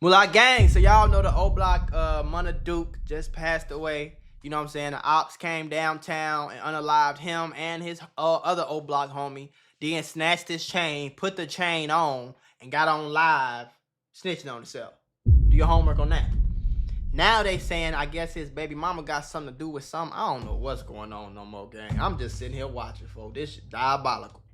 Mula gang, so y'all know the O Block Munna Duke just passed away. You know what I'm saying? The ops came downtown and unalived him and his other O Block homie. Then snatched his chain, put the chain on, and got on live snitching on himself. Do your homework on that. Now they saying, I guess his baby mama got something to do with something. I don't know what's going on no more, gang. I'm just sitting here watching, folks. This shit diabolical.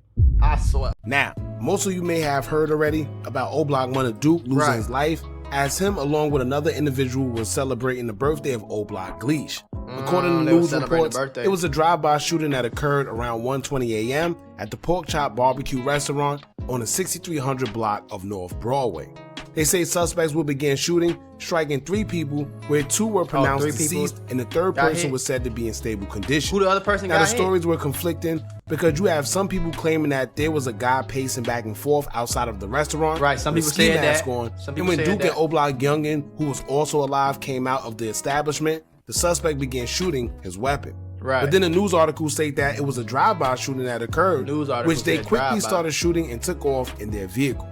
I swear. Now, most of you may have heard already about O Block Munna Duke losing his life, as him along with another individual was celebrating the birthday of O Block Gleesh. According to news reports, it was a drive-by shooting that occurred around 1:20 a.m. at the Pork Chop Barbecue restaurant on the 6300 block of North Broadway. They say suspects will begin shooting, striking 3 people, where 2 were pronounced deceased and the third person was said to be in stable condition. Who the other person got hit? The stories were conflicting because you have some people claiming that there was a guy pacing back and forth outside of the restaurant. Right, some people said that. And when Duke and O Block Youngin, who was also alive, came out of the establishment, the suspect began shooting his weapon. Right. But then the news articles state that it was a drive-by shooting that occurred, which they quickly started shooting and took off in their vehicle.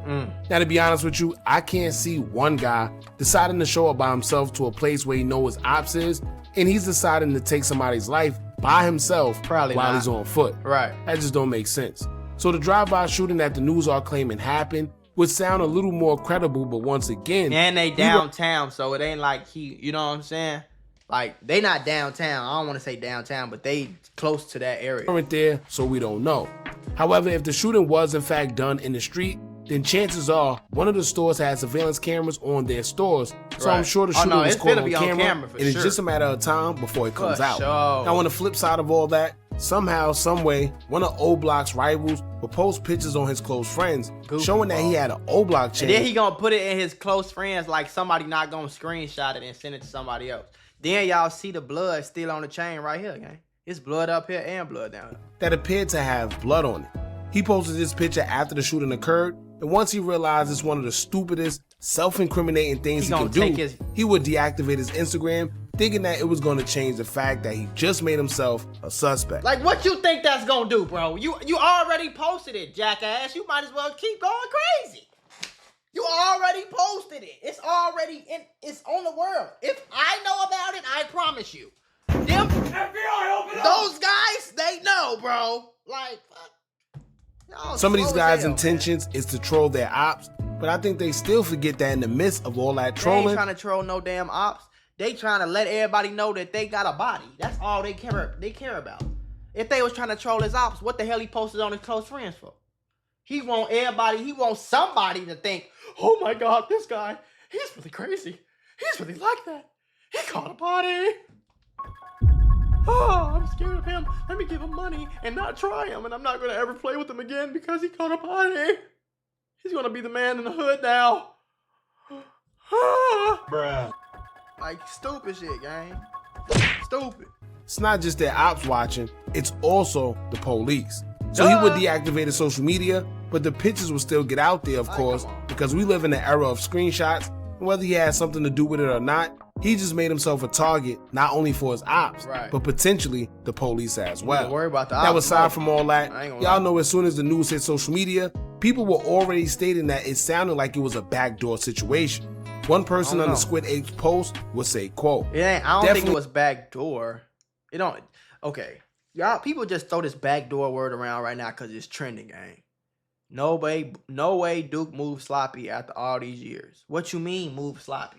Now, to be honest with you, I can't see one guy deciding to show up by himself to a place where he knows his ops is, and he's deciding to take somebody's life by himself while he's on foot. Right. That just don't make sense. So the drive-by shooting that the news are claiming happened would sound a little more credible, but once again... And they downtown, so it ain't like you know what I'm saying? Like, they not downtown. I don't want to say downtown, but they close to that area. Weren't there, so we don't know. However, if the shooting was in fact done in the street, then chances are one of the stores has surveillance cameras on their stores. So I'm sure the shooting was caught on camera, and it's just a matter of time before it comes out. Now, on the flip side of all that, somehow, someway, one of O Block's rivals will post pictures on his close friends showing that he had an O Block chain. And then he gonna put it in his close friends like somebody not gonna screenshot it and send it to somebody else. Then y'all see the blood still on the chain right here, gang. It's blood up here and blood down here. That appeared to have blood on it. He posted this picture after the shooting occurred, and once he realized it's one of the stupidest, self-incriminating things he can do, he would deactivate his Instagram, thinking that it was going to change the fact that he just made himself a suspect. Like, what you think that's gonna do, bro? You already posted it, jackass. You might as well keep going crazy. You already posted it. It's already it's on the world. If I know about it, I promise you. Them FBI, open up. Those guys, they know, bro. Like, fuck. Some of these guys' intentions is to troll their ops, but I think they still forget that in the midst of all that trolling, they ain't trying to troll no damn ops. They trying to let everybody know that they got a body. That's all they care about. If they was trying to troll his ops, what the hell he posted on his close friends for? He wants somebody to think, oh my God, this guy, he's really crazy. He's really like that. He caught a body. Oh, I'm scared of him. Let me give him money and not try him. And I'm not going to ever play with him again because he caught a body. He's going to be the man in the hood now. Bruh. Like, stupid shit, gang. Stupid. It's not just their ops watching, it's also the police. So he would deactivate his social media, but the pictures will still get out there, of course, because we live in the era of screenshots. And whether he has something to do with it or not, he just made himself a target, not only for his ops, but potentially the police as well. Worry about the ops. Now, aside from all that, y'all know as soon as the news hit social media, people were already stating that it sounded like it was a backdoor situation. One person on the Squid Apes post would say, quote, I don't think it was backdoor. It don't, okay. Y'all, people just throw this backdoor word around right now because it's trending, gang. No way Duke moved sloppy after all these years. What you mean move sloppy?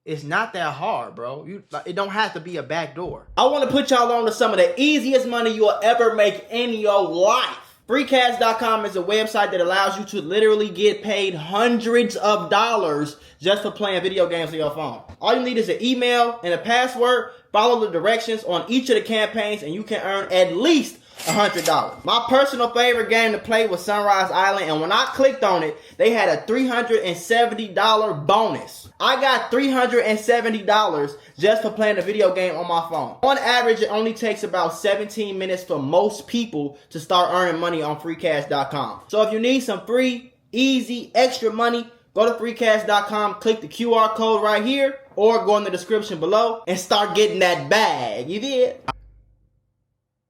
It's not that hard, bro. It don't have to be a backdoor. I want to put y'all on to some of the easiest money you'll ever make in your life. Freecash.com is a website that allows you to literally get paid hundreds of dollars just for playing video games on your phone. All you need is an email and a password. Follow the directions on each of the campaigns and you can earn at least $100. My personal favorite game to play was Sunrise Island, and when I clicked on it, they had a $370 bonus. I got $370 just for playing a video game on my phone. On average, it only takes about 17 minutes for most people to start earning money on freecash.com. So if you need some free, easy, extra money, go to freecash.com, click the QR code right here, or go in the description below and start getting that bag. You did?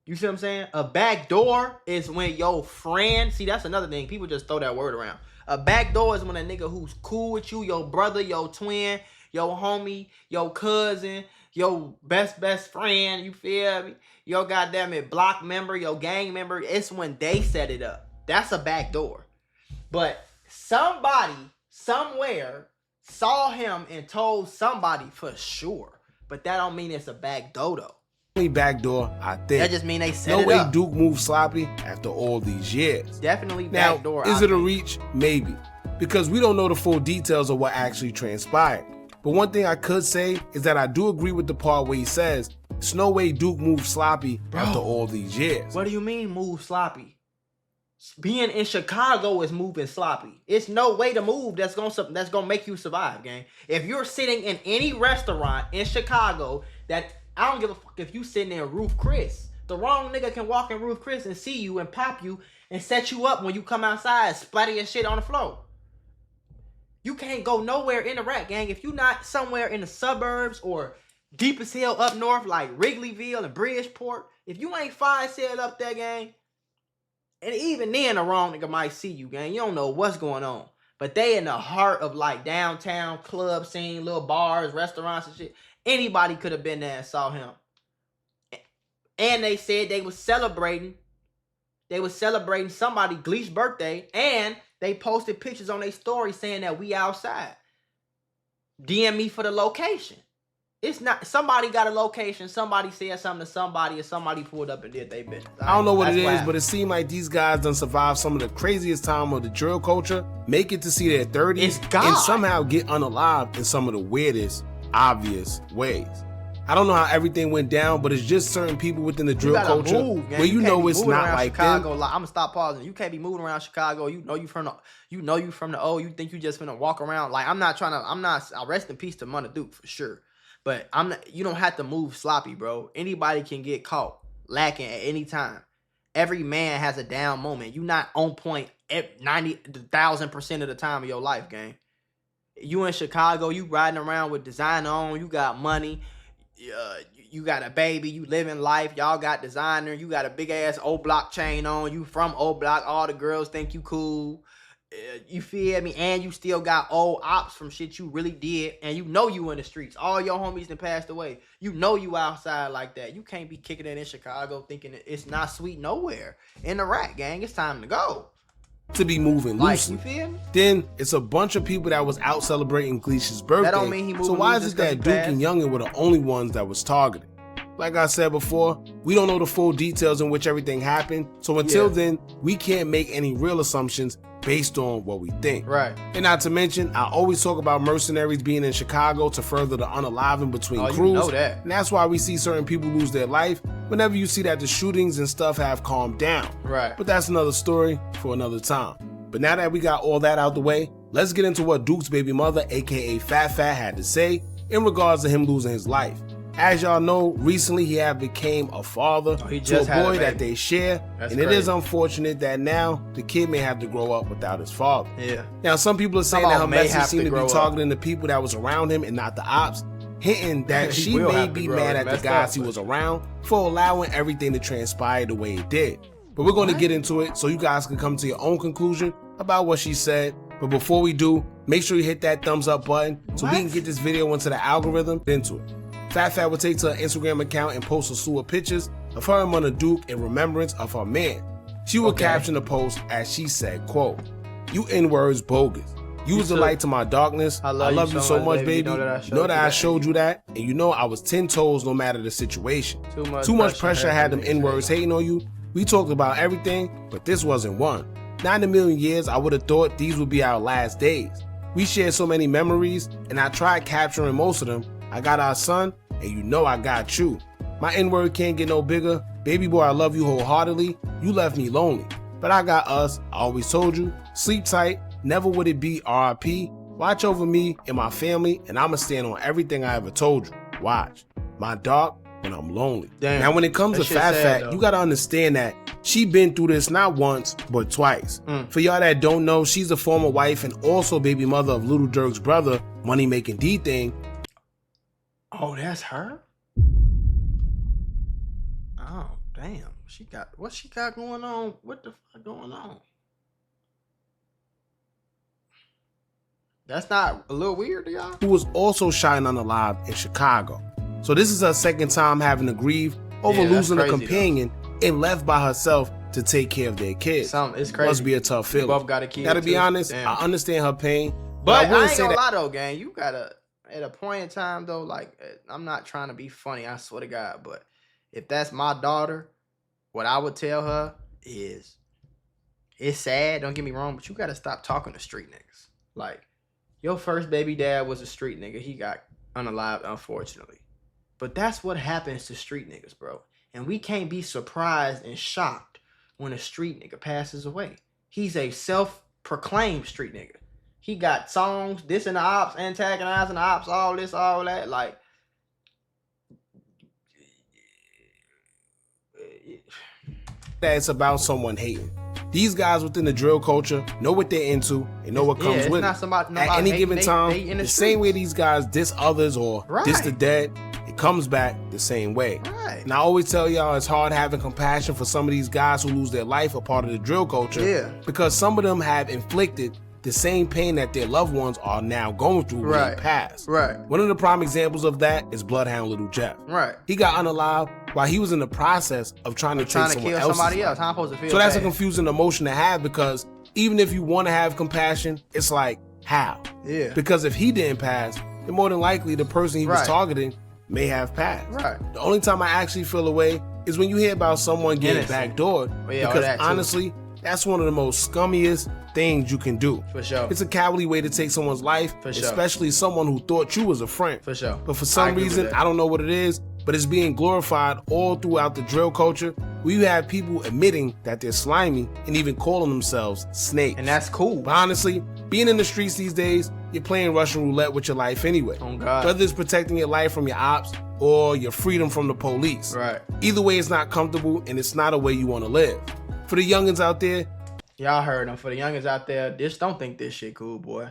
You see what I'm saying? A backdoor is when your friend, see, that's another thing. People just throw that word around. A backdoor is when a nigga who's cool with you, your brother, your twin, your homie, your cousin, your best friend, you feel me? Your goddamn it block member, your gang member, it's when they set it up. That's a backdoor. But somebody, somewhere, saw him and told somebody for sure. But that don't mean it's a backdoor though. Backdoor, I think. That just mean they set it up. No way Duke moved sloppy after all these years. Definitely now, backdoor. Is it a reach? Maybe. Because we don't know the full details of what actually transpired. But one thing I could say is that I do agree with the part where he says, "There's no way Duke moved sloppy after all these years." What do you mean move sloppy? Being in Chicago is moving sloppy. It's no way to move that's gonna make you survive, gang. If you're sitting in any restaurant in Chicago that I don't give a fuck if you sitting in Ruth Chris. The wrong nigga can walk in Ruth Chris and see you and pop you and set you up when you come outside, splatter your shit on the floor. You can't go nowhere in the rat, gang. If you not somewhere in the suburbs or deep as hell up north like Wrigleyville and Bridgeport, if you ain't fire sale up there, gang, and even then the wrong nigga might see you, gang. You don't know what's going on. But they in the heart of like downtown club scene, little bars, restaurants and shit. Anybody could have been there and saw him. And they said they was celebrating. They was celebrating somebody Gleesh's birthday. And they posted pictures on their story saying that we outside. DM me for the location. It's not, somebody got a location, somebody said something to somebody, and somebody pulled up and did their business. I don't know what it is, but it seemed like these guys done survived some of the craziest time of the drill culture, make it to see their 30s, and somehow get unalived in some of the weirdest, obvious ways. I don't know how everything went down, but it's just certain people within the drill culture where you know it's not like Chicago. Like, I'm gonna stop pausing. You can't be moving around Chicago. You know you from the O. You think you just gonna walk around like I rest in peace to Munna Duke for sure. But you don't have to move sloppy, bro. Anybody can get caught lacking at any time. Every man has a down moment. You not on point 90,000% of the time of your life, gang. You in Chicago, you riding around with designer on, you got money, you got a baby, you living life, y'all got designer, you got a big ass old block chain on, you from old block, all the girls think you cool. You feel me? And you still got old ops from shit you really did. And you know you in the streets. All your homies done passed away. You know you outside like that. You can't be kicking it in Chicago thinking it's not sweet nowhere. In the rat, gang, it's time to go. To be moving loosely. You feel me? Then it's a bunch of people that was out celebrating Gleesh's birthday. That don't mean he moving. So why is it that Duke and Youngin were the only ones that was targeted? Like I said before, we don't know the full details in which everything happened. So until then, we can't make any real assumptions based on what we think. Right. And not to mention, I always talk about mercenaries being in Chicago to further the unaliving between crews. You know that. And that's why we see certain people lose their life whenever you see that the shootings and stuff have calmed down. Right. But that's another story for another time. But now that we got all that out the way, let's get into what Duke's baby mother, aka Fat Fat, had to say in regards to him losing his life. As y'all know, recently he had became a father to a boy that they share, and it is unfortunate that now the kid may have to grow up without his father. Yeah. Now some people are saying that her message seemed to be targeting the people that was around him and not the ops, hinting that she may be mad at the guys he was around for allowing everything to transpire the way it did. But we're going to get into it so you guys can come to your own conclusion about what she said. But before we do, make sure you hit that thumbs up button so we can get this video into the algorithm. Into it. Fat Fat will take to her Instagram account and post a slew of pictures of her and Munna Duke in remembrance of her man. She will caption the post as she said, quote, "You N-words bogus. You was the light to my darkness. I love you so much, baby. You know that I showed you that. And you know I was 10 toes no matter the situation. Too much pressure had them N-words hating on you. We talked about everything, but this wasn't one. Not in a million years I would have thought these would be our last days. We shared so many memories, and I tried capturing most of them. I got our son, and you know I got you. My N-word can't get no bigger. Baby boy, I love you wholeheartedly. You left me lonely, but I got us. I always told you. Sleep tight. Never would it be RIP. Watch over me and my family, and I'ma stand on everything I ever told you. Watch. My dog when I'm lonely." Damn, now when it comes to Fat Fat, you gotta understand that she been through this not once, but twice. For y'all that don't know, she's a former wife and also baby mother of Little Durk's brother, Money Making D Thing. Oh, that's her? Oh, damn. What she got going on? What the fuck going on? That's not a little weird to y'all? Who was also shot unalive in Chicago. So this is her second time having to grieve over losing a companion and left by herself to take care of their kids. It's crazy. Must be a tough feeling. Both got a kid. Gotta be honest, I understand her pain. But I ain't gonna lie though, gang. You gotta, at a point in time though, like, I'm not trying to be funny, I swear to God, but if that's my daughter, what I would tell her is, it's sad, don't get me wrong, but you gotta stop talking to street niggas. Like, your first baby dad was a street nigga. He got unalived, unfortunately. But that's what happens to street niggas, bro. And we can't be surprised and shocked when a street nigga passes away. He's a self-proclaimed street nigga. He got songs, dissing the ops, antagonizing the ops, all this, all that. Like, that it's about someone hating. These guys within the drill culture know what they're into and know what comes with it. At any given time, the same way these guys diss others or diss the dead, it comes back the same way. Right. And I always tell y'all it's hard having compassion for some of these guys who lose their life a part of the drill culture because some of them have inflicted the same pain that their loved ones are now going through when they pass. One of the prime examples of that is Bloodhound Little Jeff. He got unalived while he was in the process of trying to take someone else's life. How I'm supposed to feel so that's a confusing emotion to have because even if you want to have compassion, it's like, how? Because if he didn't pass, then more than likely the person he was targeting may have passed. The only time I actually feel away is when you hear about someone getting backdoored. Because honestly, that's one of the most scummiest things you can do. For sure. It's a cowardly way to take someone's life, especially someone who thought you was a friend. For sure. But for some reason, I don't know what it is, but it's being glorified all throughout the drill culture. We have people admitting that they're slimy and even calling themselves snakes. And that's cool. But honestly, being in the streets these days, you're playing Russian roulette with your life anyway. Oh God. Whether it's protecting your life from your ops or your freedom from the police. Either way, it's not comfortable and it's not a way you want to live. For the youngins out there, y'all heard them. For the youngins out there, just don't think this shit cool, boy.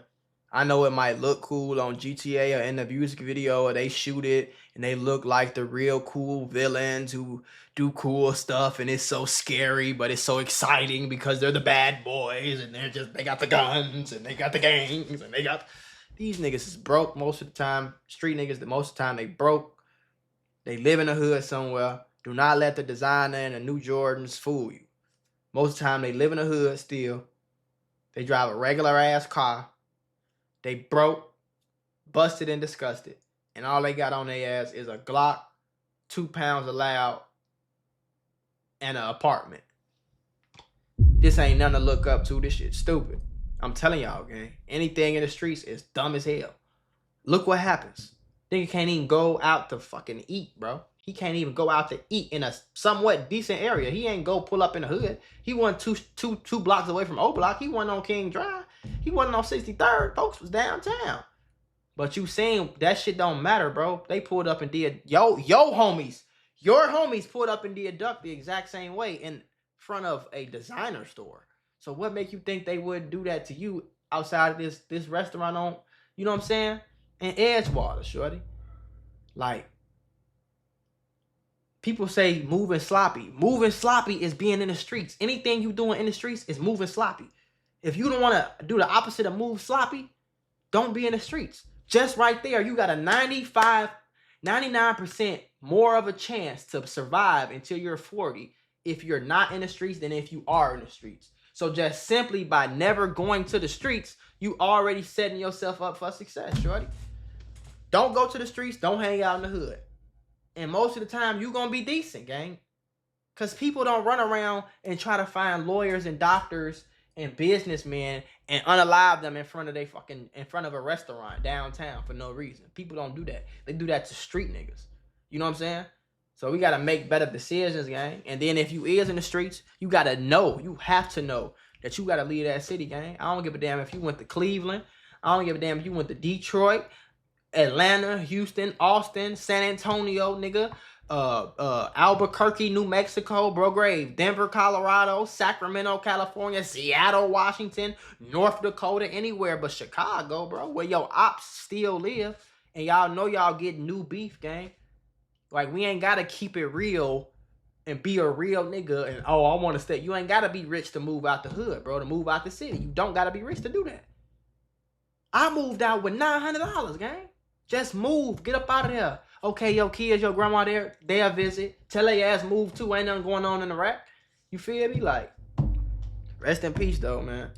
I know it might look cool on GTA or in the music video, or they shoot it and they look like the real cool villains who do cool stuff, and it's so scary, but it's so exciting because they're the bad boys and they got the guns and they got the gangs and they got these niggas is broke most of the time. Street niggas, most of the time they broke. They live in the hood somewhere. Do not let the designer and the new Jordans fool you. Most of the time, they live in the hood still. They drive a regular ass car. They broke, busted, and disgusted. And all they got on their ass is a Glock, 2 pounds of loud, and an apartment. This ain't nothing to look up to. This shit's stupid. I'm telling y'all, gang. Anything in the streets is dumb as hell. Look what happens. Nigga can't even go out to fucking eat, bro. He can't even go out to eat in a somewhat decent area. He ain't go pull up in the hood. He wasn't two blocks away from O Block. He wasn't on King Drive. He wasn't on 63rd. Folks was downtown. But you saying that shit don't matter, bro. They pulled up and did your homies pulled up and did duck the exact same way in front of a designer store. So what make you think they would do that to you outside of this restaurant on, you know what I'm saying? In Edgewater, shorty. Like, people say moving sloppy. Moving sloppy is being in the streets. Anything you doing in the streets is moving sloppy. If you don't want to do the opposite of move sloppy, don't be in the streets. Just right there, you got a 99% more of a chance to survive until you're 40 if you're not in the streets than if you are in the streets. So just simply by never going to the streets, you already setting yourself up for success, shorty. Don't go to the streets. Don't hang out in the hood. And most of the time, you going to be decent, gang. Because people don't run around and try to find lawyers and doctors and businessmen and unalive them in front of a restaurant downtown for no reason. People don't do that. They do that to street niggas. You know what I'm saying? So we got to make better decisions, gang. And then if you is in the streets, you got to know. You have to know that you got to leave that city, gang. I don't give a damn if you went to Cleveland. I don't give a damn if you went to Detroit, Atlanta, Houston, Austin, San Antonio, nigga, Albuquerque, New Mexico, Grove, Denver, Colorado, Sacramento, California, Seattle, Washington, North Dakota, anywhere but Chicago, bro, where your ops still live, and y'all know y'all get new beef, gang. Like, we ain't gotta keep it real and be a real nigga and, oh, I want to stay. You ain't gotta be rich to move out the hood, bro, to move out the city. You don't gotta be rich to do that. I moved out with $900, gang. Just move. Get up out of there. Okay, your kids, your grandma there, they'll visit. Tell their ass move too. Ain't nothing going on in the rack. You feel me? Like, rest in peace, though, man.